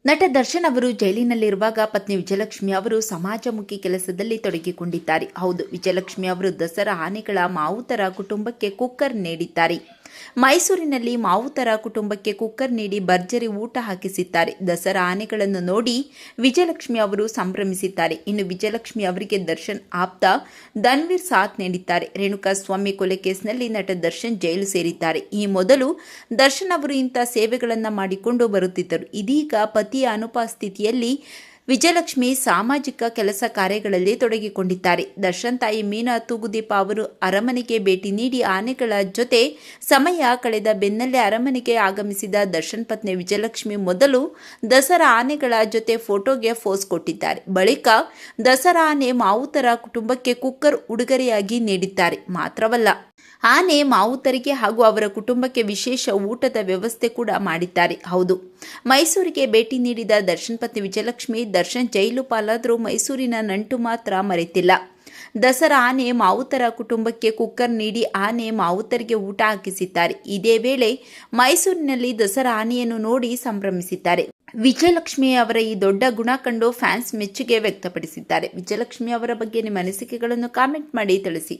ನಟ ದರ್ಶನ್ ಅವರು ಜೈಲಿನಲ್ಲಿರುವಾಗ ಪತ್ನಿ ವಿಜಯಲಕ್ಷ್ಮಿ ಅವರು ಸಮಾಜಮುಖಿ ಕೆಲಸದಲ್ಲಿ ತೊಡಗಿಕೊಂಡಿದ್ದಾರೆ. ಹೌದು, ವಿಜಯಲಕ್ಷ್ಮಿ ಅವರು ದಸರಾ ಆನೆಗಳ ಮಾವುತರ ಕುಟುಂಬಕ್ಕೆ ಕುಕ್ಕರ್ ನೀಡಿದ್ದಾರೆ. ಮೈಸೂರಿನಲ್ಲಿ ಮಾವುತರ ಕುಟುಂಬಕ್ಕೆ ಕುಕ್ಕರ್ ನೀಡಿ ಭರ್ಜರಿ ಊಟ ಹಾಕಿಸಿದ್ದಾರೆ. ದಸರಾ ಆನೆಗಳನ್ನು ನೋಡಿ ವಿಜಯಲಕ್ಷ್ಮಿ ಅವರು ಸಂಭ್ರಮಿಸಿದ್ದಾರೆ. ಇನ್ನು ವಿಜಯಲಕ್ಷ್ಮಿ ಅವರಿಗೆ ದರ್ಶನ್ ಆಪ್ತ ಧನ್ವೀರ್ ಸಾಥ್ ನೀಡಿದ್ದಾರೆ. ರೇಣುಕಾಸ್ವಾಮಿ ಕೊಲೆ ಕೇಸ್ನಲ್ಲಿ ನಟ ದರ್ಶನ್ ಜೈಲು ಸೇರಿದ್ದಾರೆ. ಈ ಮೊದಲು ದರ್ಶನ್ ಅವರು ಇಂಥ ಸೇವೆಗಳನ್ನು ಮಾಡಿಕೊಂಡು ಬರುತ್ತಿದ್ದರು. ಇದೀಗ ಪತಿಯ ಅನುಪಸ್ಥಿತಿಯಲ್ಲಿ ವಿಜಯಲಕ್ಷ್ಮಿ ಸಾಮಾಜಿಕ ಕೆಲಸ ಕಾರ್ಯಗಳಲ್ಲಿ ತೊಡಗಿಕೊಂಡಿದ್ದಾರೆ. ದರ್ಶನ್ ತಾಯಿ ಮೀನಾ ತೂಗುದೀಪ ಅವರು ಅರಮನೆಗೆ ಭೇಟಿ ನೀಡಿ ಆನೆಗಳ ಜೊತೆ ಸಮಯ ಕಳೆದ ಬೆನ್ನಲ್ಲೇ ಅರಮನೆಗೆ ಆಗಮಿಸಿದ ದರ್ಶನ್ ಪತ್ನಿ ವಿಜಯಲಕ್ಷ್ಮಿ ಮೊದಲು ದಸರಾ ಆನೆಗಳ ಜೊತೆ ಫೋಟೋಗೆ ಪೋಸ್ ಕೊಟ್ಟಿದ್ದಾರೆ. ಬಳಿಕ ದಸರಾ ಆನೆ ಮಾವುತರ ಕುಟುಂಬಕ್ಕೆ ಕುಕ್ಕರ್ ಉಡುಗೊರೆಯಾಗಿ ನೀಡಿದ್ದಾರೆ. ಮಾತ್ರವಲ್ಲ, ಆನೆ ಮಾವುತರಿಗೆ ಹಾಗೂ ಅವರ ಕುಟುಂಬಕ್ಕೆ ವಿಶೇಷ ಊಟದ ವ್ಯವಸ್ಥೆ ಕೂಡ ಮಾಡಿದ್ದಾರೆ. ಹೌದು, ಮೈಸೂರಿಗೆ ಭೇಟಿ ನೀಡಿದ ದರ್ಶನ್ ಪತ್ನಿ ವಿಜಯಲಕ್ಷ್ಮಿ ದರ್ಶನ್ ಜೈಲು ಪಾಲಾದರೂ ಮೈಸೂರಿನ ನಂಟು ಮಾತ್ರ ಮರೆತಿಲ್ಲ. ದಸರಾ ಆನೆ ಮಾವುತರ ಕುಟುಂಬಕ್ಕೆ ಕುಕ್ಕರ್ ನೀಡಿ ಆನೆ ಮಾವುತರಿಗೆ ಊಟ ಹಾಕಿಸಿದ್ದಾರೆ. ಇದೇ ವೇಳೆ ಮೈಸೂರಿನಲ್ಲಿ ದಸರಾ ಆನೆಯನ್ನು ನೋಡಿ ಸಂಭ್ರಮಿಸಿದ್ದಾರೆ. ವಿಜಯಲಕ್ಷ್ಮಿ ಅವರ ಈ ದೊಡ್ಡ ಗುಣ ಕಂಡು ಫ್ಯಾನ್ಸ್ ಮೆಚ್ಚುಗೆ ವ್ಯಕ್ತಪಡಿಸಿದ್ದಾರೆ. ವಿಜಯಲಕ್ಷ್ಮಿ ಅವರ ಬಗ್ಗೆ ನಿಮ್ಮ ಅನಿಸಿಕೆಗಳನ್ನು ಕಾಮೆಂಟ್ ಮಾಡಿ ತಿಳಿಸಿ.